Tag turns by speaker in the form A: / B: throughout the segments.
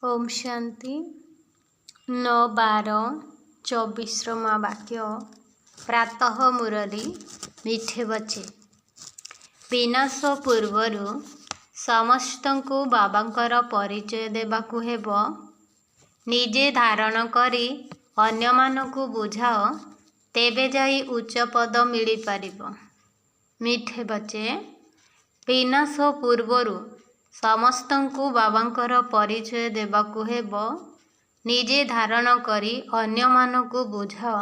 A: ओम शांति 9-12-24 वाक्य प्रातः मुरली मिठे बचे विनाश पूर्वर समस्त को बाबांकर परिचय देवाकू हेब निजे धारण करी अन्य मानकू बुझाओ तेबे जाई उच्च पद मिली पारिबो। मिठे बचे विनाश पूर्वर समस्त को बाबांकर परिचय देवाकू हेब निजे धारण करी अन्य मानकू बुझाओ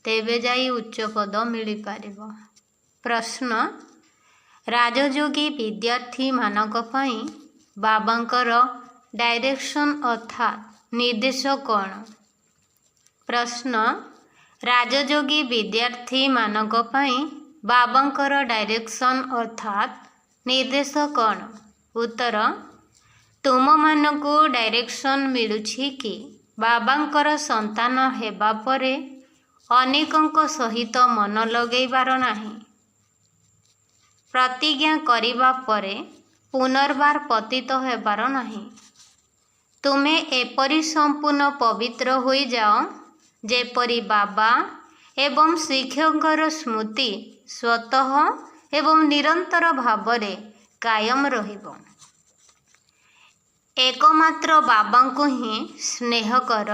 A: तेबे जाई उच्च पद मिली पारिबो। प्रश्न राजयोगी विद्यार्थी मानक पई बाबांकर डायरेक्शन अर्थात निर्देश कौन? प्रश्न राजयोगी विद्यार्थी मानक पई बाबांकर डायरेक्शन अर्थात निर्देश कौन? उत्तर तुम मानकू डायरेक्शन मिलुछि कि बाबांकर संतान हेबा परे अनेकंक सहित मन लगेबार नाही, प्रतिज्ञा करिबा परे पुनर्बार पतित हेबार नाही। तुमे एपरि संपूर्ण पवित्र होई जाओ जेपरि बाबा एवं शिक्षकर स्मृति स्वतः एवं निरंतर भावरे कायम रहिबो। एकमात्र बाबांकु ही स्नेह कर,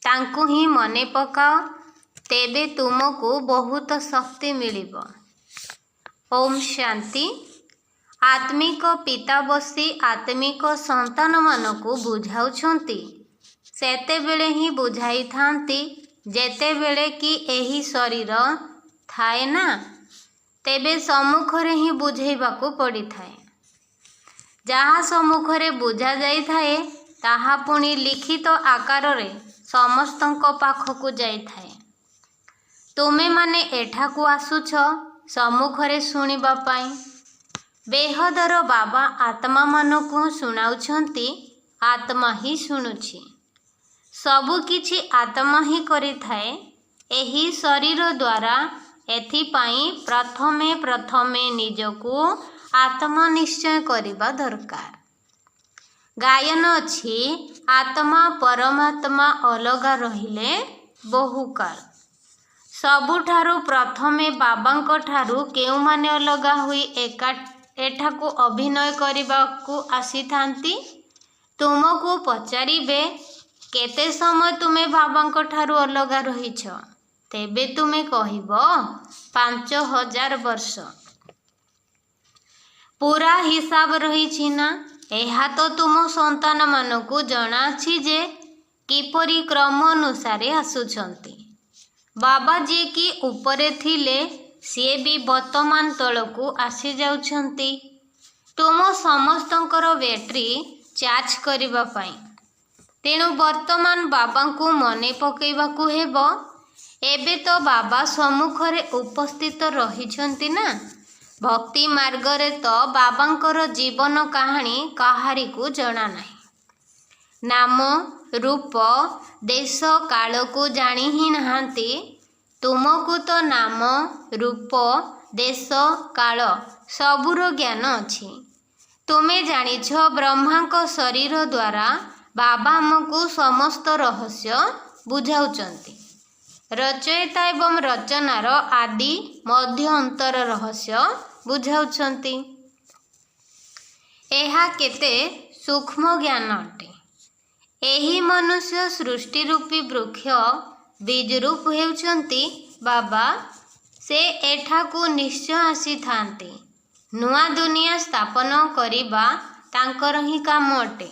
A: तांकु ही मने पकाओ, तेबे तुमको बहुत शक्ति मिलिबो। ओम शांति। आत्मिक पिता बसी आत्मिक संतान मानकु बुझाउछंती सेतेबेले ही बुझाई थांती जेतेबेले कि एही शरीर थाए ना, तेबे सम्मुखरे ही बुझेबाकू पड़ी थाए। जहाँ सम्मुखरे बुझा जाई थाए ताहा पुणी लिखित आकार रे समस्तंक पाखकू जाई थाए। तुमे माने एठाकू आसुछ सम्मुखरे सुनिबा पाई। बेहदर बाबा आत्मा मानकू सुनाउछंती, आत्मा ही सुनुछि। सबु किछि आत्मा ही करि थाए। एही शरीर द्वारा एथिपाई प्रथमे निजकू आत्मा निश्चय करिबा दरकार। गायन अछि आत्मा परमात्मा अलगा रहिले बहुकाल। सबुठारु प्रथमे बाबांक ठारु केउ माने अलगा हुई एठाकू अभिनय करिबाकू आसीथांती। तुमको पचारिबे केते समय तुमे बाबांक ठारु अलगा रहिछ, तेबे तुमे कहिबो 5000 वर्ष। पूरा हिसाब रही ना? एहा तो तुम संतान मानकू जଣା अछि जे किपरि क्रम अनुसारे आसुछंती। बाबा जी की ऊपरे थिले सी भी वर्तमान तलकू आसी जाउछंती तुम समस्तंकर बैटरी चार्ज करिबा पाई। तेणु वर्तमान बाबांकू मने पकेइबाकू हेबो। एबे तो बाबा सम्मुखरे उपस्थित रहिछंती ना। भक्ति मार्ग रे तो बाबांकर जीवन कहानी काहारी को जଣା नाही। नाम रूप देश काल को जानी ही नहांती। तुमको तो नाम रूप देश काल सबुर ज्ञान अछि। तुमे जानिछ ब्रह्मांक शरीर द्वारा बाबा हमको समस्त रहस्य बुझाउचंती। रचयिता एवं रचनार आदि मध्य अंतर रहस्य बुझाउछंती। एहा केते सूक्ष्म ज्ञान अटे। एही मनुष्य सृष्टि रूपी वृक्ष बीज रूप हेउछंती बाबा। से एठाकू निश्चय आसी थांती। नुआ दुनिया स्थापन करिबा तांकर ही काम अटे।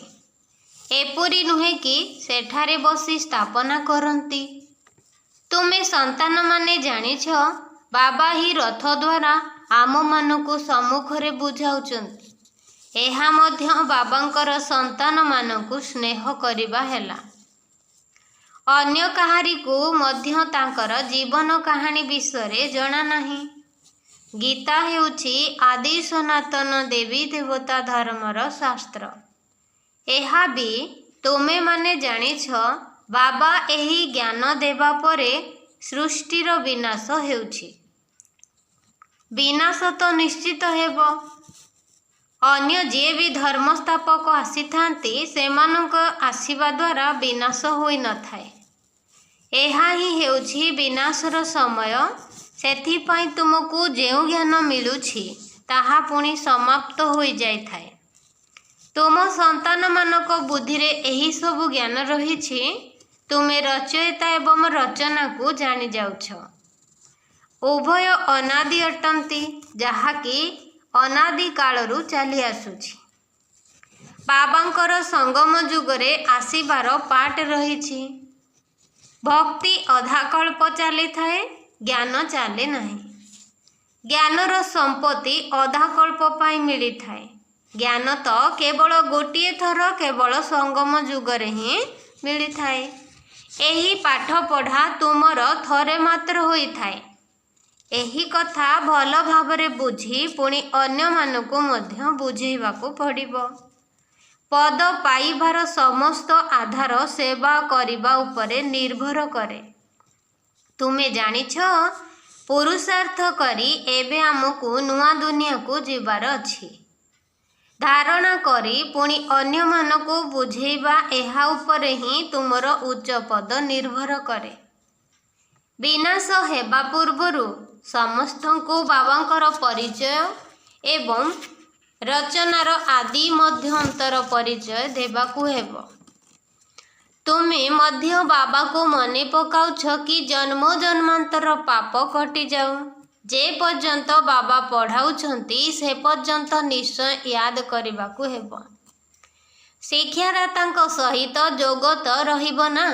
A: एपरि नुहे कि सेठारे बसी स्थापना करंती। तुमे संतान माने जानिछ बाबा ही रथ द्वारा आम मानकू सम्मुखरे बुझाउचंती। एहा मध्य बाबांकर संतान मानकू स्नेह करिबा हेला। अन्य काहारी को मध्य तांकर जीवन कहानी विषय जଣା नाही। गीता हेउछि आदि सनातन देवी देवता धर्मर शास्त्र। एहा भी तुमे माने जानिछ बाबा एही ज्ञान देवा परे सृष्टिर विनाश हेउछि। विनाश तो निश्चित हेबो। ଅନ୍ୟ ଯିଏ ବି ଧର୍ମ ସ୍ଥାପକ ଆସିଥାନ୍ତି ସେମାନଙ୍କ ଆସିବା ଦ୍ୱାରା ବିନାଶ ହୋଇନଥାଏ। ଏହା ହିଁ ହେଉଛି ବିନାଶର ସମୟ। ସେଥିପାଇଁ ତୁମକୁ ଯେଉଁ ଜ୍ଞାନ ମିଳୁଛି ତାହା ପୁଣି ସମାପ୍ତ ହୋଇଯାଇଥାଏ। ତୁମ ସନ୍ତାନମାନଙ୍କ ବୁଦ୍ଧିରେ ଏହି ସବୁ ଜ୍ଞାନ ରହିଛି। ତୁମେ ରଚୟିତା ଏବଂ ରଚନାକୁ ଜାଣିଯାଉଛ। ଉଭୟ ଅନାଦି ଅଟନ୍ତି, ଯାହାକି ଅନାଦି କାଳରୁ ଚାଲି ଆସୁଛି। ବାବାଙ୍କର ସଙ୍ଗମ ଯୁଗରେ ଆସିବାର ପାଠ ରହିଛି। ଭକ୍ତି ଅଧାକଳ୍ପ ଚାଲିଥାଏ, ଜ୍ଞାନ ଚାଲେ ନାହିଁ। ଜ୍ଞାନର ସମ୍ପତ୍ତି ଅଧାକଳ୍ପ ପାଇଁ ମିଳିଥାଏ। ଜ୍ଞାନ ତ କେବଳ ଗୋଟିଏ ଥର କେବଳ ସଙ୍ଗମ ଯୁଗରେ ହିଁ ମିଳିଥାଏ। ଏହି ପାଠ ପଢ଼ା ତୁମର ଥରେ ମାତ୍ର ହୋଇଥାଏ। ଏହି କଥା ଭଲ ଭାବରେ ବୁଝି ପୁଣି ଅନ୍ୟମାନଙ୍କୁ ମଧ୍ୟ ବୁଝେଇବାକୁ ପଡ଼ିବ। ପଦ ପାଇବାର ସମସ୍ତ ଆଧାର ସେବା କରିବା ଉପରେ ନିର୍ଭର କରେ। ତୁମେ ଜାଣିଛ, ପୁରୁଷାର୍ଥ କରି ଏବେ ଆମକୁ ନୂଆ ଦୁନିଆକୁ ଯିବାର ଅଛି। ଧାରଣା କରି ପୁଣି ଅନ୍ୟମାନଙ୍କୁ ବୁଝେଇବା, ଏହା ଉପରେ ହିଁ ତୁମର ଉଚ୍ଚ ପଦ ନିର୍ଭର କରେ। ବିନାଶ ହେବା ପୂର୍ବରୁ ସମସ୍ତଙ୍କୁ ବାବାଙ୍କର ପରିଚୟ ଏବଂ ରଚନାର ଆଦି ମଧ୍ୟ ଅନ୍ତର ପରିଚୟ ଦେବାକୁ ହେବ। ତୁମେ ମଧ୍ୟ ବାବାକୁ ମନେ ପକାଉଛ କି ଜନ୍ମ ଜନ୍ମାନ୍ତର ପାପ କଟିଯାଉ। ଯେ ପର୍ଯ୍ୟନ୍ତ ବାବା ପଢ଼ାଉଛନ୍ତି ସେ ପର୍ଯ୍ୟନ୍ତ ନିଶ୍ଚୟ ୟାଦ କରିବାକୁ ହେବ। ଶିକ୍ଷାଦାତାଙ୍କ ସହିତ ଯୋଗ ତ ରହିବ ନା।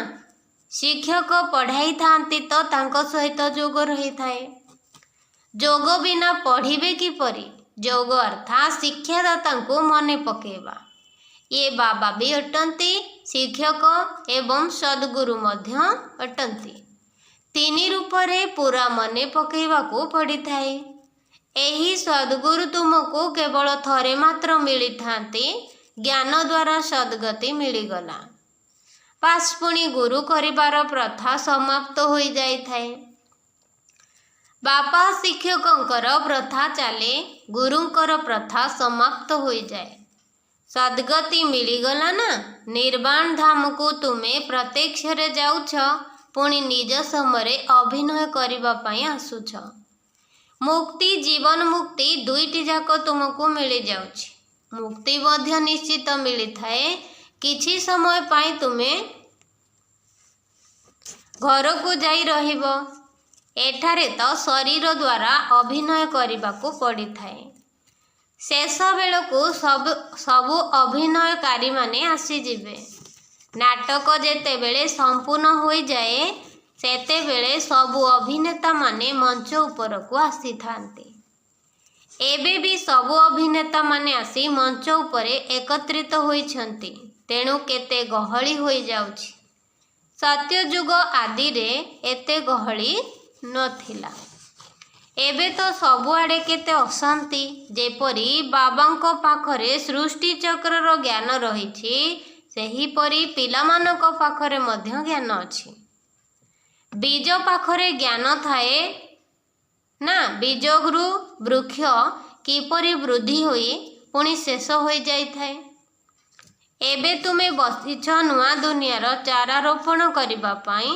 A: ଶିକ୍ଷକ ପଢ଼ାଇଥାନ୍ତି ତ ତାଙ୍କ ସହିତ ଯୋଗ ରହିଥାଏ। ଯୋଗ ବିନା ପଢ଼ିବେ କିପରି? ଯୋଗ ଅର୍ଥାତ୍ ଶିକ୍ଷାଦାତାଙ୍କୁ ମନେ ପକାଇବା। ଇଏ ବାବା ବି ଅଟନ୍ତି, ଶିକ୍ଷକ ଏବଂ ସଦ୍ଗୁରୁ ମଧ୍ୟ ଅଟନ୍ତି। ତିନି ରୂପରେ ପୁରା ମନେ ପକାଇବାକୁ ପଡ଼ିଥାଏ। ଏହି ସଦ୍ଗୁରୁ ତୁମକୁ କେବଳ ଥରେ ମାତ୍ର ମିଳିଥାନ୍ତି। ଜ୍ଞାନ ଦ୍ୱାରା ସଦ୍ଗତି ମିଳିଗଲା, ବାସ୍ ପୁଣି ଗୁରୁ କରିବାର ପ୍ରଥା ସମାପ୍ତ ହୋଇଯାଇଥାଏ। ବାବା ଶିକ୍ଷକଙ୍କର ପ୍ରଥା ଚାଲେ, ଗୁରୁଙ୍କର ପ୍ରଥା ସମାପ୍ତ ହୋଇଯାଏ। ସଦ୍ଗତି ମିଳିଗଲା ନା। ନିର୍ବାଣ ଧାମକୁ ତୁମେ ପ୍ରତ୍ୟକ୍ଷରେ ଯାଉଛ, ପୁଣି ନିଜ ସମୟରେ ଅଭିନୟ କରିବା ପାଇଁ ଆସୁଛ। ମୁକ୍ତି, ଜୀବନ ମୁକ୍ତି ଦୁଇଟି ଯାକ ତୁମକୁ ମିଳିଯାଉଛି। ମୁକ୍ତି ମଧ୍ୟ ନିଶ୍ଚିତ ମିଳିଥାଏ। କିଛି ସମୟ ପାଇଁ ତୁମେ ଘରକୁ ଯାଇ ରହିବ। ଏଠାରେ ତ ଶରୀର ଦ୍ୱାରା ଅଭିନୟ କରିବାକୁ ପଡ଼ିଥାଏ। ଶେଷ ବେଳକୁ ସବୁ ଅଭିନୟକାରୀମାନେ ଆସିଯିବେ। ନାଟକ ଯେତେବେଳେ ସମ୍ପୂର୍ଣ୍ଣ ହୋଇଯାଏ ସେତେବେଳେ ସବୁ ଅଭିନେତାମାନେ ମଞ୍ଚ ଉପରକୁ ଆସିଥାନ୍ତି। ଏବେ ବି ସବୁ ଅଭିନେତାମାନେ ଆସି ମଞ୍ଚ ଉପରେ ଏକତ୍ରିତ ହୋଇଛନ୍ତି। ତେଣୁ କେତେ ଗହଳି ହୋଇଯାଉଛି। ସତ୍ୟଯୁଗ ଆଦିରେ ଏତେ ଗହଳି ନଥିଲା। ଏବେ ତ ସବୁଆଡ଼େ କେତେ ଅଶାନ୍ତି। ଯେପରି ବାବାଙ୍କ ପାଖରେ ସୃଷ୍ଟି ଚକ୍ରର ଜ୍ଞାନ ରହିଛି, ସେହିପରି ପିଲାମାନଙ୍କ ପାଖରେ ମଧ୍ୟ ଜ୍ଞାନ ଅଛି। ବୀଜ ପାଖରେ ଜ୍ଞାନ ଥାଏ ନା। ବୀଜରୁ ବୃକ୍ଷ କିପରି ବୃଦ୍ଧି ହୋଇ ପୁଣି ଶେଷ ହୋଇଯାଇଥାଏ। ଏବେ ତୁମେ ବସିଛ ନୂଆ ଦୁନିଆର ଚାରା ରୋପଣ କରିବା ପାଇଁ,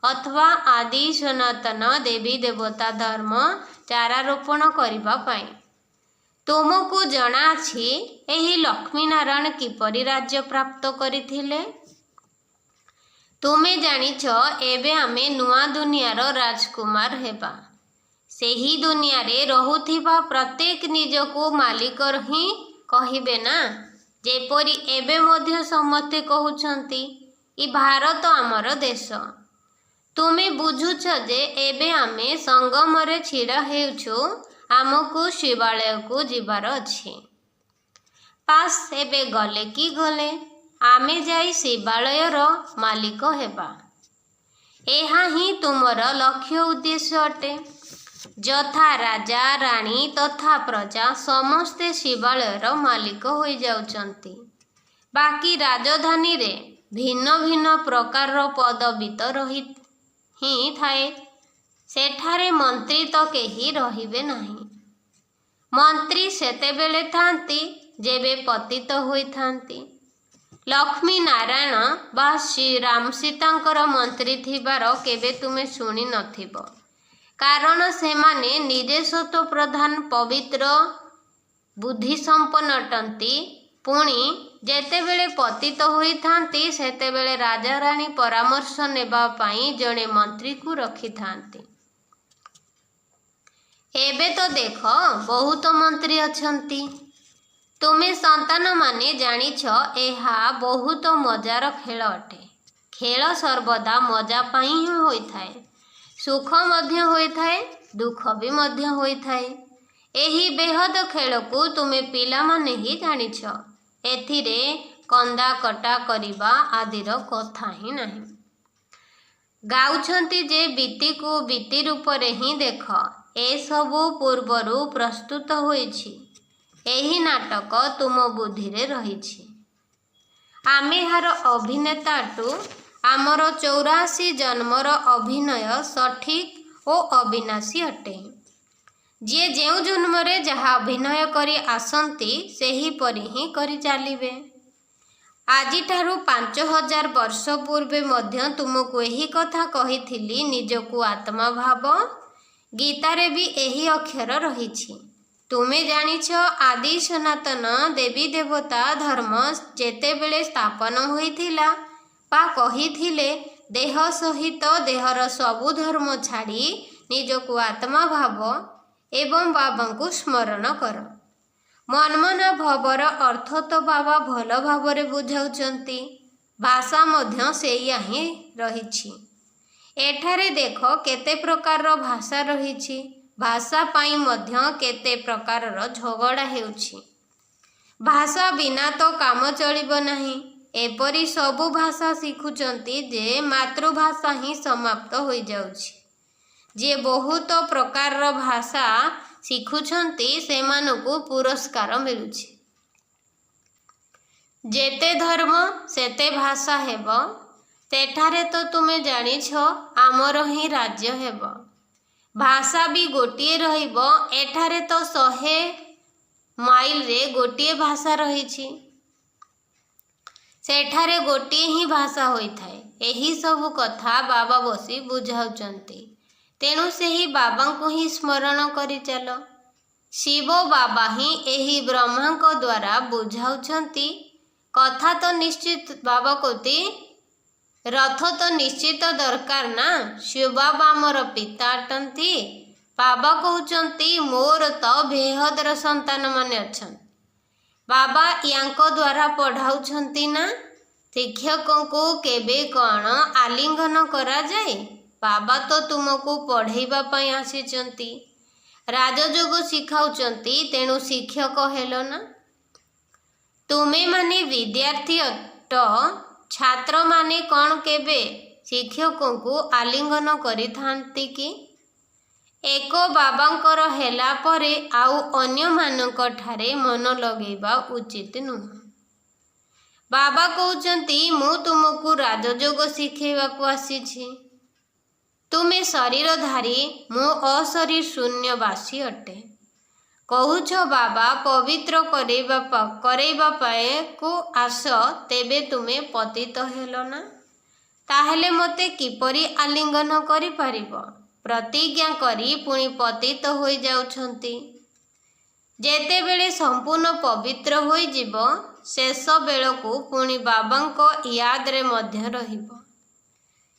A: ଅଥବା ଆଦି ସନାତନ ଦେବୀ ଦେବତା ଧର୍ମ ଚାରା ରୋପଣ କରିବା ପାଇଁ। ତୁମକୁ ଜଣାଅଛି ଏହି ଲକ୍ଷ୍ମୀନାରାୟଣ କିପରି ରାଜ୍ୟ ପ୍ରାପ୍ତ କରିଥିଲେ। ତୁମେ ଜାଣିଛ ଏବେ ଆମେ ନୂଆ ଦୁନିଆର ରାଜକୁମାର ହେବା। ସେହି ଦୁନିଆରେ ରହୁଥିବା ପ୍ରତ୍ୟେକ ନିଜକୁ ମାଲିକ ହିଁ କହିବେ ନା। ଯେପରି ଏବେ ମଧ୍ୟ ସମସ୍ତେ କହୁଛନ୍ତି, ଇ ଭାରତ ଆମର ଦେଶ। ତୁମେ ବୁଝୁଛ ଯେ ଏବେ ଆମେ ସଙ୍ଗମରେ ଛିଡ଼ା ହେଉଛୁ। ଆମକୁ ଶିବାଳୟକୁ ଯିବାର ଅଛି। ପାସ୍ ଏବେ ଗଲେ କି ଗଲେ, ଆମେ ଯାଇ ଶିବାଳୟର ମାଲିକ ହେବା। ଏହା ହିଁ ତୁମର ଲକ୍ଷ୍ୟ ଉଦ୍ଦେଶ୍ୟ ଅଟେ। ଯଥା ରାଜା ରାଣୀ ତଥା ପ୍ରଜା ସମସ୍ତେ ଶିବାଳୟର ମାଲିକ ହୋଇଯାଉଛନ୍ତି। ବାକି ରାଜଧାନୀରେ ଭିନ୍ନ ଭିନ୍ନ ପ୍ରକାରର ପଦବୀ ତ ହିଁ ଥାଏ। ସେଠାରେ ମନ୍ତ୍ରୀ ତ କେହି ରହିବେ ନାହିଁ। ମନ୍ତ୍ରୀ ସେତେବେଳେ ଥାନ୍ତି ଯେବେ ପତିତ ହୋଇଥାନ୍ତି। ଲକ୍ଷ୍ମୀ ନାରାୟଣ ବା ଶ୍ରୀରାମ ସୀତାଙ୍କର ମନ୍ତ୍ରୀ ଥିବାର କେବେ ତୁମେ ଶୁଣି ନଥିବ, କାରଣ ସେମାନେ ନିଜେ ସତ୍ତ୍ୱ ପ୍ରଧାନ ପବିତ୍ର ବୁଦ୍ଧିସମ୍ପନ୍ନ ଅଟନ୍ତି। ପୁଣି ଯେତେବେଳେ ପତିତ ହୋଇଥାନ୍ତି ସେତେବେଳେ ରାଜାରାଣୀ ପରାମର୍ଶ ନେବା ପାଇଁ ଜଣେ ମନ୍ତ୍ରୀକୁ ରଖିଥାନ୍ତି। ଏବେ ତ ଦେଖ ବହୁତ ମନ୍ତ୍ରୀ ଅଛନ୍ତି। ତୁମେ ସନ୍ତାନମାନେ ଜାଣିଛ ଏହା ବହୁତ ମଜାର ଖେଳ ଅଟେ। ଖେଳ ସର୍ବଦା ମଜା ପାଇଁ ହିଁ ହୋଇଥାଏ। ସୁଖ ମଧ୍ୟ ହୋଇଥାଏ, ଦୁଃଖ ବି ମଧ୍ୟ ହୋଇଥାଏ। ଏହି ବେହଦ ଖେଳକୁ ତୁମେ ପିଲାମାନେ ହିଁ ଜାଣିଛ। ଏଥିରେ କନ୍ଦାକଟା କରିବା ଆଦିର କଥା ହିଁ ନାହିଁ। ଗାଉଛନ୍ତି ଯେ ବିତିକୁ ବିତି ରୂପରେ ହିଁ ଦେଖ, ଏସବୁ ପୂର୍ବରୁ ପ୍ରସ୍ତୁତ ହୋଇଛି। ଏହି ନାଟକ ତୁମ ବୁଦ୍ଧିରେ ରହିଛି। ଆମେ ଏହାର ଅଭିନେତାଠୁ ଆମର 84 ଜନ୍ମର ଅଭିନୟ ସଠିକ୍ ଓ ଅବିନାଶୀ ଅଟେ। ଯିଏ ଯେଉଁ ଜନ୍ମରେ ଯାହା ଅଭିନୟ କରି ଆସନ୍ତି ସେହିପରି ହିଁ କରି ଚାଲିବେ। ଆଜିଠାରୁ 5000 ବର୍ଷ ପୂର୍ବେ ମଧ୍ୟ ତୁମକୁ ଏହି କଥା କହିଥିଲି, ନିଜକୁ ଆତ୍ମା ଭାବ। ଗୀତାରେ ବି ଏହି ଅକ୍ଷର ରହିଛି। ତୁମେ ଜାଣିଛ ଆଦି ସନାତନ ଦେବୀ ଦେବତା ଧର୍ମ ଯେତେବେଳେ ସ୍ଥାପନ ହୋଇଥିଲା ବା କହିଥିଲେ, ଦେହ ସହିତ ଦେହର ସବୁ ଧର୍ମ ଛାଡ଼ି ନିଜକୁ ଆତ୍ମା ଭାବ ଏବଂ ବାବାଙ୍କୁ ସ୍ମରଣ କର। ମନ୍ମନା ଭବର ଅର୍ଥ ତ ବାବା ଭଲ ଭାବରେ ବୁଝାଉଛନ୍ତି। ଭାଷା ମଧ୍ୟ ସେଇଆ ହିଁ ରହିଛି। ଏଠାରେ ଦେଖ କେତେ ପ୍ରକାରର ଭାଷା ରହିଛି। ଭାଷା ପାଇଁ ମଧ୍ୟ କେତେ ପ୍ରକାରର ଝଗଡ଼ା ହେଉଛି। ଭାଷା ବିନା ତ କାମ ଚଳିବ ନାହିଁ। ଏପରି ସବୁ ଭାଷା ଶିଖୁଛନ୍ତି ଯେ ମାତୃଭାଷା ହିଁ ସମାପ୍ତ ହୋଇଯାଉଛି। ଯିଏ ବହୁତ ପ୍ରକାରର ଭାଷା ଶିଖୁଛନ୍ତି ସେମାନଙ୍କୁ ପୁରସ୍କାର ମିଳୁଛି। ଯେତେ ଧର୍ମ ସେତେ ଭାଷା ହେବ। ସେଠାରେ ତ ତୁମେ ଜାଣିଛ ଆମର ହିଁ ରାଜ୍ୟ ହେବ। ଭାଷା ବି ଗୋଟିଏ ରହିବ। ଏଠାରେ ତ 100 ମାଇଲରେ ଗୋଟିଏ ଭାଷା ରହିଛି। ସେଠାରେ ଗୋଟିଏ ହିଁ ଭାଷା ହୋଇଥାଏ। ଏହି ସବୁ କଥା ବାବା ବସି ବୁଝାଉଛନ୍ତି। ତେଣୁ ସେହି ବାବାଙ୍କୁ ହିଁ ସ୍ମରଣ କରିଚାଲ। ଶିବ ବାବା ହିଁ ଏହି ବ୍ରହ୍ମାଙ୍କ ଦ୍ୱାରା ବୁଝାଉଛନ୍ତି। କଥା ତ ନିଶ୍ଚିତ ବାବା କହୁତି, ରଥ ତ ନିଶ୍ଚିତ ଦରକାର ନା। ଶିବ ବାବା ଆମର ପିତା ଅଟନ୍ତି। ବାବା କହୁଛନ୍ତି ମୋର ତ ବେହଦର ସନ୍ତାନମାନେ ଅଛନ୍ତି। ବାବା ୟାଙ୍କ ଦ୍ୱାରା ପଢ଼ାଉଛନ୍ତି ନା। ଶିକ୍ଷକଙ୍କୁ କେବେ କ'ଣ ଆଲିଙ୍ଗନ କରାଯାଏ? ବାବା ତ ତୁମକୁ ପଢ଼େଇବା ପାଇଁ ଆସିଛନ୍ତି। ରାଜଯୋଗ ଶିଖାଉଛନ୍ତି, ତେଣୁ ଶିକ୍ଷକ ହେଲ ନା। ତୁମେମାନେ ବିଦ୍ୟାର୍ଥୀ ଅଟ। ଛାତ୍ରମାନେ କ'ଣ କେବେ ଶିକ୍ଷକଙ୍କୁ ଆଲିଙ୍ଗନ କରିଥାନ୍ତି କି? ଏକ ବାବାଙ୍କର ହେଲା ପରେ ଆଉ ଅନ୍ୟମାନଙ୍କଠାରେ ମନ ଲଗେଇବା ଉଚିତ ନୁହେଁ। ବାବା କହୁଛନ୍ତି ମୁଁ ତୁମକୁ ରାଜଯୋଗ ଶିଖେଇବାକୁ ଆସିଛି। ତୁମେ ଶରୀରଧାରୀ, ମୁଁ ଅଶରୀର ଶୂନ୍ୟବାସୀ ଅଟେ। କହୁଛ ବାବା ପବିତ୍ର କରେଇବା ପାଇଁକୁ ଆସ, ତେବେ ତୁମେ ପତିତ ହେଲ ନା। ତାହେଲେ ମୋତେ କିପରି ଆଲିଙ୍ଗନ କରିପାରିବ? ପ୍ରତିଜ୍ଞା କରି ପୁଣି ପତିତ ହୋଇଯାଉଛନ୍ତି। ଯେତେବେଳେ ସମ୍ପୂର୍ଣ୍ଣ ପବିତ୍ର ହୋଇଯିବ, ଶେଷ ବେଳକୁ ପୁଣି ବାବାଙ୍କ ୟାଦରେ ମଧ୍ୟ ରହିବ।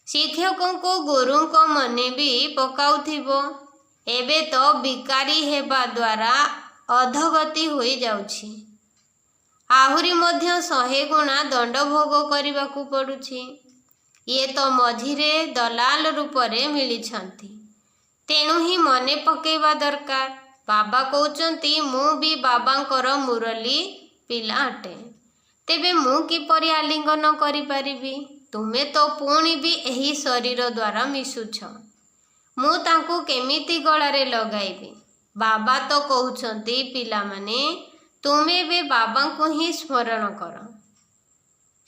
A: ଶିକ୍ଷକଙ୍କୁ ଗୁରୁଙ୍କ ମନେ ବି ପକାଉଥିବ। ଏବେ ତ ବିକାରୀ ହେବା ଦ୍ୱାରା ଅଧଗତି ହୋଇଯାଉଛି। ଆହୁରି ମଧ୍ୟ 100 ଗୁଣା ଦଣ୍ଡ ଭୋଗ କରିବାକୁ ପଡ଼ୁଛି। ଇଏ ତ ମଝିରେ ଦଲାଲ ରୂପରେ ମିଳିଛନ୍ତି। ତେଣୁ ହିଁ ମନେ ପକାଇବା ଦରକାର। ବାବା କହୁଛନ୍ତି ମୁଁ ବି ବାବାଙ୍କର ମୁରଲି ପିଲା ଅଟେ। ତେବେ ମୁଁ କିପରି ଆଲିଙ୍ଗନ କରିପାରିବି? ତୁମେ ତ ପୁଣି ବି ଏହି ଶରୀର ଦ୍ୱାରା ମିଶୁଛ। ମୁଁ ତାଙ୍କୁ କେମିତି ଗଳାରେ ଲଗାଇବି? ବାବା ତ କହୁଛନ୍ତି ପିଲାମାନେ ତୁମେ ଏବେ ବାବାଙ୍କୁ ହିଁ ସ୍ମରଣ କର,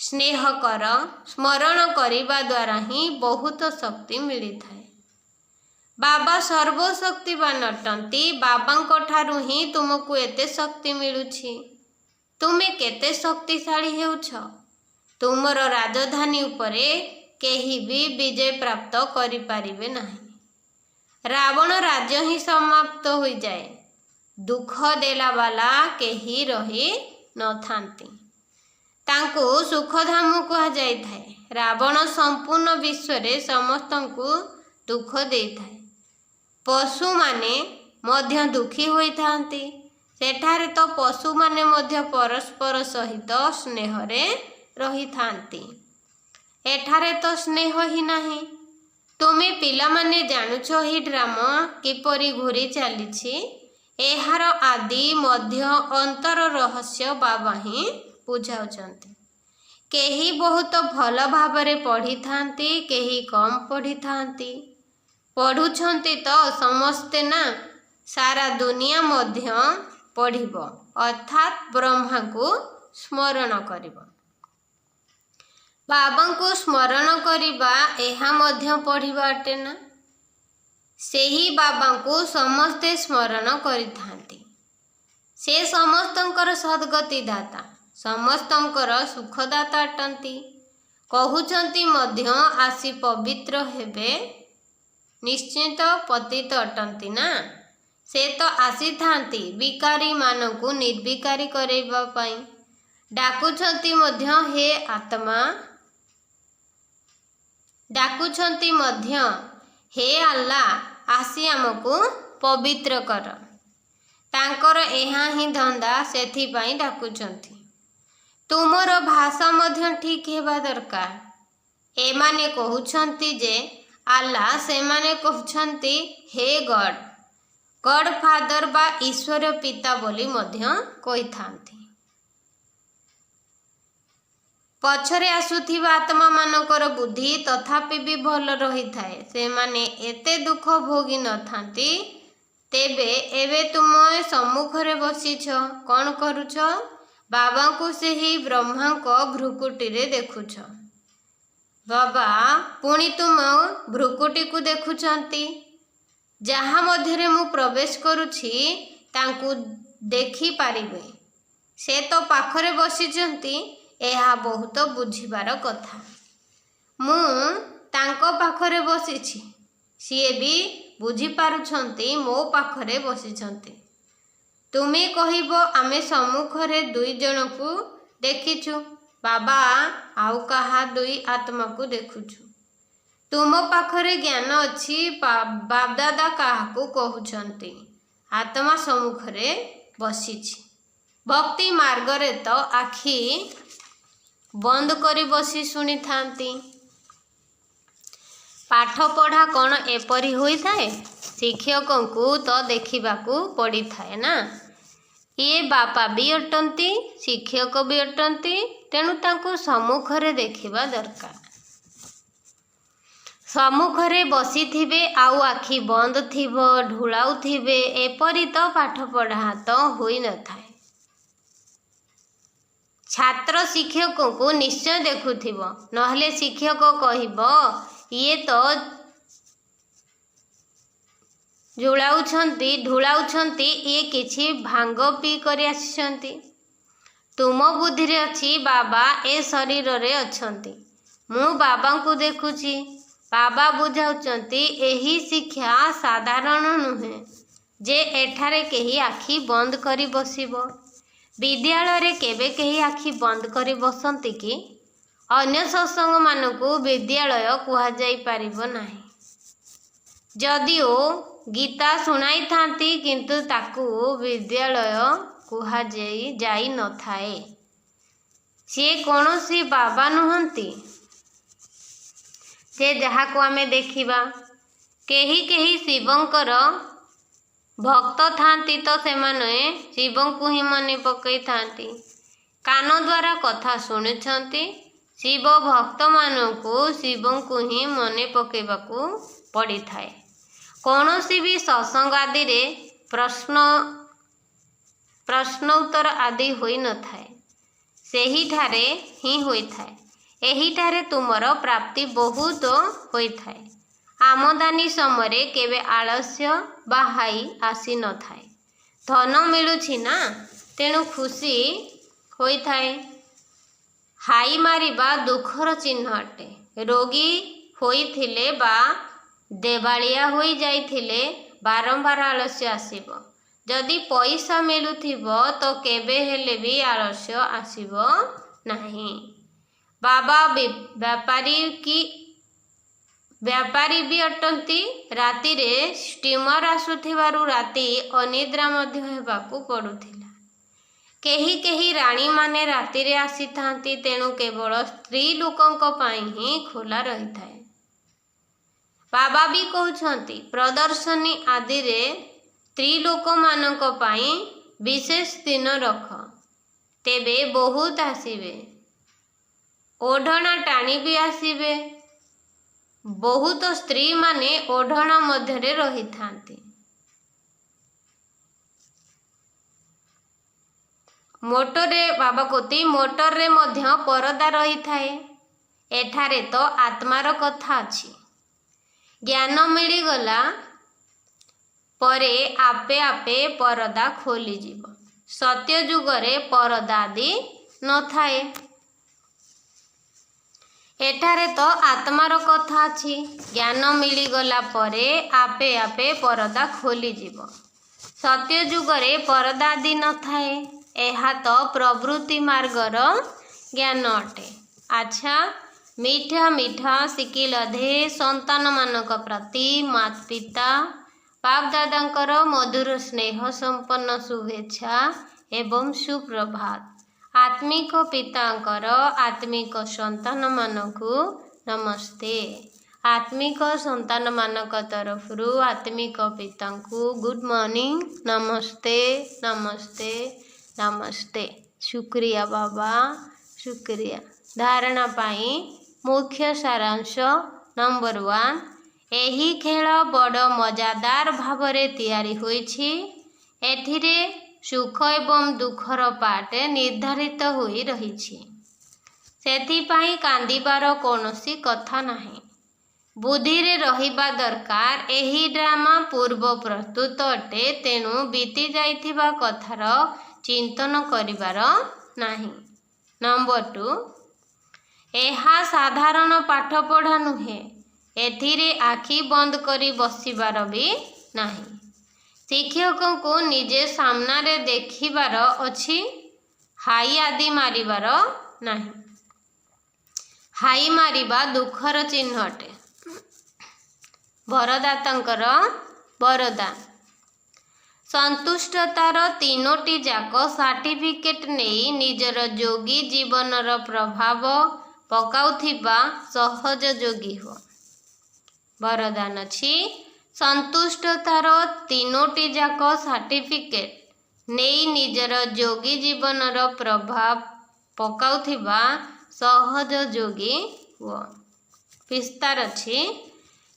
A: ସ୍ନେହ କର। ସ୍ମରଣ କରିବା ଦ୍ୱାରା ହିଁ ବହୁତ ଶକ୍ତି ମିଳିଥାଏ। ବାବା ସର୍ବଶକ୍ତିବାନ ଅଟନ୍ତି। ବାବାଙ୍କ ଠାରୁ ହିଁ ତୁମକୁ ଏତେ ଶକ୍ତି ମିଳୁଛି। ତୁମେ କେତେ ଶକ୍ତିଶାଳୀ ହେଉଛ। ତୁମର ରାଜଧାନୀ ଉପରେ କେହି ବି ବିଜୟ ପ୍ରାପ୍ତ କରିପାରିବେ ନାହିଁ। ରାବଣ ରାଜ୍ୟ ହିଁ ସମାପ୍ତ ହୋଇଯାଏ। ଦୁଃଖ ଦେଲାବାଲା କେହି ରହି ନଥାନ୍ତି। ତାଙ୍କୁ ସୁଖଧାମ କୁହାଯାଇଥାଏ। ରାବଣ ସମ୍ପୂର୍ଣ୍ଣ ବିଶ୍ୱରେ ସମସ୍ତଙ୍କୁ ଦୁଃଖ ଦେଇଥାଏ। ପଶୁମାନେ ମଧ୍ୟ ଦୁଃଖୀ ହୋଇଥାନ୍ତି। ସେଠାରେ ତ ପଶୁମାନେ ମଧ୍ୟ ପରସ୍ପର ସହିତ ସ୍ନେହରେ ରହିଥାନ୍ତି। ଏଠାରେ ତ ସ୍ନେହ ହିଁ ନାହିଁ। ତୁମେ ପିଲାମାନେ ଜାଣୁଛ ଏହି ଡ୍ରାମା କିପରି ଘୂରି ଚାଲିଛି। ଏହାର ଆଦି ମଧ୍ୟ ଅନ୍ତର ରହସ୍ୟ ବାବା ହିଁ ବୁଝାଉଛନ୍ତି। କେହି ବହୁତ ଭଲ ଭାବରେ ପଢ଼ିଥାନ୍ତି, କେହି କମ୍ ପଢ଼ିଥାନ୍ତି। ପଢ଼ୁଛନ୍ତି ତ ସମସ୍ତେ ନା। ସାରା ଦୁନିଆ ମଧ୍ୟ ପଢ଼ିବ, ଅର୍ଥାତ୍ ବ୍ରହ୍ମାଙ୍କୁ ସ୍ମରଣ କରିବ। ବାବାଙ୍କୁ ସ୍ମରଣ କରିବା ଏହା ମଧ୍ୟ ପଢ଼ିବା ଅଟେ ନା। ସେହି ବାବାଙ୍କୁ ସମସ୍ତେ ସ୍ମରଣ କରିଥାନ୍ତି। ସେ ସମସ୍ତଙ୍କର ସଦ୍ଗତି ଦାତା, ସମସ୍ତଙ୍କର ସୁଖଦାତା ଅଟନ୍ତି। କହୁଛନ୍ତି ମଧ୍ୟ ଆସି ପବିତ୍ର ହେବେ। ନିଶ୍ଚିତ ପତିତ ଅଟନ୍ତି ନା। ସେ ତ ଆସିଥାନ୍ତି ବିକାରୀମାନଙ୍କୁ ନିର୍ବିକାରୀ କରାଇବା ପାଇଁ। ଡାକୁଛନ୍ତି ମଧ୍ୟ ହେ ଆତ୍ମା, ଡାକୁଛନ୍ତି ମଧ୍ୟ ହେ ଆଲ୍ଲା, ଆସି ଆମକୁ ପବିତ୍ର କର। ତାଙ୍କର ଏହା ହିଁ ଧନ୍ଦା, ସେଥିପାଇଁ ଡାକୁଛନ୍ତି। ତୁମର ଭାଷା ମଧ୍ୟ ଠିକ୍ ହେବା ଦରକାର। ଏମାନେ କହୁଛନ୍ତି ଯେ ଆଲ୍ଲା, ସେମାନେ କହୁଛନ୍ତି ହେ ଗଡ୍, ଗଡ୍ ଫାଦର ବା ଈଶ୍ୱର ପିତା ବୋଲି ମଧ୍ୟ କହିଥାନ୍ତି। ପଛରେ ଆସୁଥିବା ଆତ୍ମାମାନଙ୍କର ବୁଦ୍ଧି ତଥାପି ବି ଭଲ ରହିଥାଏ। ସେମାନେ ଏତେ ଦୁଃଖ ଭୋଗି ନଥାନ୍ତି। ତେବେ ଏବେ ତୁମେ ସମ୍ମୁଖରେ ବସିଛ, କ'ଣ କରୁଛ? ବାବାଙ୍କୁ ସେହି ବ୍ରହ୍ମାଙ୍କ ଭ୍ରୁକୁଟିରେ ଦେଖୁଛ। ବାବା ପୁଣି ତୁମ ଭ୍ରୁକୁଟିକୁ ଦେଖୁଛନ୍ତି। ଯାହା ମଧ୍ୟରେ ମୁଁ ପ୍ରବେଶ କରୁଛି ତାଙ୍କୁ ଦେଖିପାରିବେ। ସେ ତ ପାଖରେ ବସିଛନ୍ତି। ଏହା ବହୁତ ବୁଝିବାର କଥା। ମୁଁ ତାଙ୍କ ପାଖରେ ବସିଛି, ସିଏ ବି ବୁଝିପାରୁଛନ୍ତି ମୋ ପାଖରେ ବସିଛନ୍ତି। ତୁମେ କହିବ ଆମେ ସମ୍ମୁଖରେ 2 ଜଣଙ୍କୁ ଦେଖିଛୁ। ବାବା ଆଉ କାହା 2 ଆତ୍ମାକୁ ଦେଖୁଛୁ। ତୁମ ପାଖରେ ଜ୍ଞାନ ଅଛି। ବାପଦାଦା କାହାକୁ କହୁଛନ୍ତି? ଆତ୍ମା ସମ୍ମୁଖରେ ବସିଛି। ଭକ୍ତି ମାର୍ଗରେ ତ ଆଖି ବନ୍ଦ କରି ବସି ଶୁଣିଥାନ୍ତି। ପାଠପଢ଼ା କ'ଣ ଏପରି ହୋଇଥାଏ? ଶିକ୍ଷକଙ୍କୁ ତ ଦେଖିବାକୁ ପଡ଼ିଥାଏ ନା। ଇଏ ବାପା ବି ଅଟନ୍ତି, ଶିକ୍ଷକ ବି ଅଟନ୍ତି। ତେଣୁ ତାଙ୍କୁ ସମ୍ମୁଖରେ ଦେଖିବା ଦରକାର। ସମ୍ମୁଖରେ ବସିଥିବେ ଆଉ ଆଖି ବନ୍ଦ ଥିବ, ଢୁଳାଉଥିବେ, ଏପରି ତ ପାଠପଢ଼ା ତ ହୋଇନଥାଏ। ଛାତ୍ର ଶିକ୍ଷକଙ୍କୁ ନିଶ୍ଚୟ ଦେଖୁଥିବ। ନହେଲେ ଶିକ୍ଷକ କହିବ ଇଏ ତ ଢୁଳାଉଛନ୍ତି, ଇଏ କିଛି ଭାଙ୍ଗ ପିଇ କରି ଆସିଛନ୍ତି। ତୁମ ବୁଦ୍ଧିରେ ଅଛି ବାବା ଏ ଶରୀରରେ ଅଛନ୍ତି। ମୁଁ ବାବାଙ୍କୁ ଦେଖୁଛି। ବାବା ବୁଝାଉଛନ୍ତି ଏହି ଶିକ୍ଷା ସାଧାରଣ ନୁହେଁ ଯେ ଏଠାରେ କେହି ଆଖି ବନ୍ଦ କରି ବସିବ। ବିଦ୍ୟାଳୟରେ କେବେ କେହି ଆଖି ବନ୍ଦ କରି ବସନ୍ତି କି? ଅନ୍ୟ ସତ୍ସଙ୍ଗମାନଙ୍କୁ ବିଦ୍ୟାଳୟ କୁହାଯାଇପାରିବ ନାହିଁ। ଯଦିଓ ଗୀତା ଶୁଣାଇଥାନ୍ତି, କିନ୍ତୁ ତାକୁ ବିଦ୍ୟାଳୟ କୁହାଯାଇନଥାଏ। ସିଏ କୌଣସି ବାବା ନୁହନ୍ତି ଯେ ଯାହାକୁ ଆମେ ଦେଖିବା। କେହି କେହି ଶିବଙ୍କର ଭକ୍ତ ଥାନ୍ତି ତ ସେମାନେ ଶିବଙ୍କୁ ହିଁ ମନେ ପକାଇଥାନ୍ତି। କାନ ଦ୍ୱାରା କଥା ଶୁଣୁଛନ୍ତି। ଶିବ ଭକ୍ତମାନଙ୍କୁ ଶିବଙ୍କୁ ହିଁ ମନେ ପକାଇବାକୁ ପଡ଼ିଥାଏ। କୌଣସି ବି ସତ୍ସଙ୍ଗ ଆଦିରେ ପ୍ରଶ୍ନ ଉତ୍ତର ଆଦି ହୋଇନଥାଏ। ସେହିଠାରେ ହିଁ ହୋଇଥାଏ। ଏହିଠାରେ ତୁମର ପ୍ରାପ୍ତି ବହୁତ ହୋଇଥାଏ। ଆମଦାନୀ ସମୟରେ କେବେ ଆଳସ୍ୟ ବାହାଇ ଆସିନଥାଏ। ଧନ ମିଳୁଛି ନା, ତେଣୁ ଖୁସି ହୋଇଥାଏ। ହାଇ ମାରିବା ଦୁଃଖର ଚିହ୍ନ ଅଟେ। ରୋଗୀ ହୋଇଥିଲେ ବା ଦେବାଳିଆ ହୋଇଯାଇଥିଲେ ବାରମ୍ବାର ଆଳସ୍ୟ ଆସିବ। ଯଦି ପଇସା ମିଳୁଥିବ ତ କେବେ ହେଲେ ବି ଆଳସ୍ୟ ଆସିବ ନାହିଁ। ବାବା ବ୍ୟାପାରୀ ବି ଅଟନ୍ତି। ରାତିରେ ଷ୍ଟିମର ଆସୁଥିବାରୁ ରାତି ଅନିଦ୍ରା ମଧ୍ୟ ହେବାକୁ ପଡୁଥିଲା। କେହି ରାଣୀମାନେ ରାତିରେ ଆସିଥାନ୍ତି, ତେଣୁ କେବଳ ସ୍ତ୍ରୀ ଲୋକଙ୍କ ପାଇଁ ହିଁ ଖୋଲା ରହିଥାଏ। ବାବା ବି କହୁଛନ୍ତି ପ୍ରଦର୍ଶନୀ ଆଦିରେ ସ୍ତ୍ରୀ ଲୋକମାନଙ୍କ ପାଇଁ ବିଶେଷ ଦିନ ରଖ, ତେବେ ବହୁତ ଆସିବେ। ଓଢ଼ଣା ଟାଣି ବି ଆସିବେ। ବହୁତ ସ୍ତ୍ରୀମାନେ ଓଢ଼ଣା ମଧ୍ୟରେ ରହିଥାନ୍ତି। ମୋଟରରେ ମଧ୍ୟ ପରଦା ରହିଥାଏ। ଏଠାରେ ତ ଆତ୍ମାର କଥା ଅଛି। ଜ୍ଞାନ ମିଳିଗଲା ପରେ ଆପେ ଆପେ ପରଦା ଖୋଲିଯିବ। ସତ୍ୟ ଯୁଗରେ ପରଦା ଆଦି ନଥାଏ। ଏଠାରେ ତ ଆତ୍ମାର କଥା ଅଛି। ଜ୍ଞାନ ମିଳିଗଲା ପରେ ଆପେ ଆପେ ପରଦା ଖୋଲିଯିବ। ସତ୍ୟ ଯୁଗରେ ପରଦା ଆଦି ନଥାଏ। ଏହା ତ ପ୍ରବୃତ୍ତି ମାର୍ଗର ଜ୍ଞାନ ଅଟେ। ଆଚ୍ଛା, ମିଠା ଶିକିଲଧେ ସନ୍ତାନମାନଙ୍କ ପ୍ରତି ମାତା ପିତା ବାପ ଦାଦାଙ୍କର ମଧୁର ସ୍ନେହ ସମ୍ପନ୍ନ ଶୁଭେଚ୍ଛା ଏବଂ ସୁପ୍ରଭାତ। ଆତ୍ମିକ ପିତାଙ୍କର ଆତ୍ମିକ ସନ୍ତାନମାନଙ୍କୁ ନମସ୍ତେ। ଆତ୍ମିକ ସନ୍ତାନମାନଙ୍କ ତରଫରୁ ଆତ୍ମିକ ପିତାଙ୍କୁ ଗୁଡ୍ ମର୍ଣ୍ଣିଂ, ନମସ୍ତେ ନମସ୍ତେ ନମସ୍ତେ। ଶୁକ୍ରିୟା ବାବା, ଶୁକ୍ରିୟା। ଧାରଣା ପାଇଁ ମୁଖ୍ୟ ସାରାଂଶ ନମ୍ବର 1, ଏହି ଖେଳ ବଡ଼ ମଜାଦାର ଭାବରେ ତିଆରି ହୋଇଛି। ଏଥିରେ ସୁଖ ଏବଂ ଦୁଃଖର ପାର୍ଟ ନିର୍ଦ୍ଧାରିତ ହୋଇ ରହିଛି। ସେଥିପାଇଁ କାନ୍ଦିବାର କୌଣସି କଥା ନାହିଁ। ବୁଦ୍ଧିରେ ରହିବା ଦରକାର। ଏହି ଡ୍ରାମା ପୂର୍ବ ପ୍ରସ୍ତୁତ ଅଟେ, ତେଣୁ ବିତି ଯାଇଥିବା କଥାର ଚିନ୍ତନ କରିବାର ନାହିଁ। ନମ୍ବର 2, ଏହା ସାଧାରଣ ପାଠପଢ଼ା ନୁହେଁ। ଏଥିରେ ଆଖି ବନ୍ଦ କରି ବସିବାର ବି ନାହିଁ। ଶିକ୍ଷକଙ୍କୁ ନିଜେ ସାମ୍ନାରେ ଦେଖିବାର ଅଛି। ହାଇ ଆଦି ମାରିବାର ନାହିଁ। ହାଇ ମାରିବା ଦୁଃଖର ଚିହ୍ନ ଅଟେ। ବରଦାତାଙ୍କର ବରଦାନ। ସନ୍ତୁଷ୍ଟତାର 3ଟି ଯାକ ସାର୍ଟିଫିକେଟ୍ ନେଇ ନିଜର ଯୋଗୀ ଜୀବନର ପ୍ରଭାବ ପକାଉଥିବା ସହଜ ଯୋଗୀ ହୁଅ। ବରଦାନ ଅଛି, ସନ୍ତୁଷ୍ଟତାର 3ଟି ଯାକ ସାର୍ଟିଫିକେଟ୍ ନେଇ ନିଜର ଯୋଗୀ ଜୀବନର ପ୍ରଭାବ ପକାଉଥିବା ସହଜ ଯୋଗୀ ହୁଅ। ବିସ୍ତାର ଅଛି,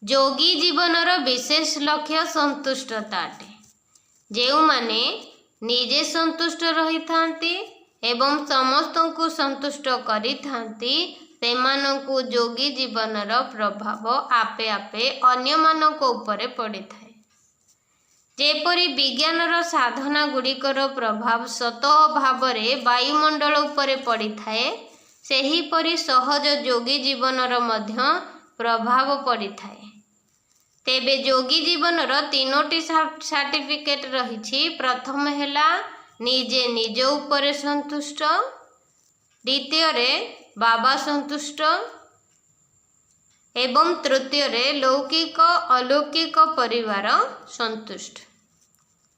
A: ଯୋଗୀ ଜୀବନର ବିଶେଷ ଲକ୍ଷ୍ୟ ସନ୍ତୁଷ୍ଟତା ଅଟେ। ଯେଉଁମାନେ ନିଜେ ସନ୍ତୁଷ୍ଟ ରହିଥାନ୍ତି ଏବଂ ସମସ୍ତଙ୍କୁ ସନ୍ତୁଷ୍ଟ କରିଥାନ୍ତି, ସେମାନଙ୍କୁ ଯୋଗୀ ଜୀବନର ପ୍ରଭାବ ଆପେ ଆପେ ଅନ୍ୟମାନଙ୍କ ଉପରେ ପଡ଼ିଥାଏ। ଯେପରି ବିଜ୍ଞାନର ସାଧନା ଗୁଡ଼ିକର ପ୍ରଭାବ ସ୍ୱତଃ ଭାବରେ ବାୟୁମଣ୍ଡଳ ଉପରେ ପଡ଼ିଥାଏ, ସେହିପରି ସହଜ ଯୋଗୀ ଜୀବନର ମଧ୍ୟ ପ୍ରଭାବ ପଡ଼ିଥାଏ। ତେବେ ଯୋଗୀ ଜୀବନର 3ଟି ସାର୍ଟିଫିକେଟ୍ ରହିଛି। ପ୍ରଥମ ହେଲା ନିଜେ ନିଜ ଉପରେ ସନ୍ତୁଷ୍ଟ। ଦ୍ୱିତୀୟରେ ବାବା ସନ୍ତୁଷ୍ଟ ଏବଂ ତୃତୀୟରେ ଲୌକିକ ଅଲୌକିକ ପରିବାର ସନ୍ତୁଷ୍ଟ।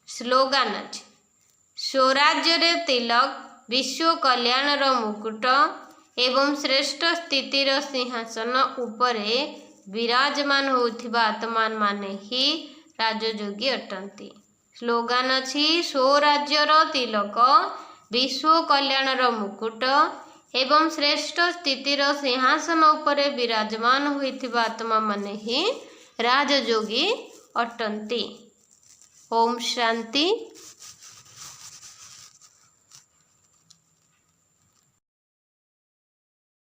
A: ସ୍ଲୋଗାନ ଅଛି, ସ୍ୱରାଜ୍ୟରେ ତିଲକ, ବିଶ୍ୱ କଲ୍ୟାଣର ମୁକୁଟ ଏବଂ ଶ୍ରେଷ୍ଠ ସ୍ଥିତିର ସିଂହାସନ ଉପରେ ବିରାଜମାନ ହେଉଥିବା ଆତ୍ମାମାନେ ହିଁ ରାଜଯୋଗୀ ଅଟନ୍ତି। ସ୍ଲୋଗାନ ଅଛି, ସ୍ୱରାଜ୍ୟର ତିଲକ, ବିଶ୍ୱ କଲ୍ୟାଣର ମୁକୁଟ ଏବଂ ଶ୍ରେଷ୍ଠ ସ୍ଥିତିର ସିଂହାସନ ଉପରେ ବିରାଜମାନ ହୋଇଥିବା ଆତ୍ମାମାନେ ହିଁ ରାଜଯୋଗୀ ଅଟନ୍ତି। ଓମ୍ ଶାନ୍ତି।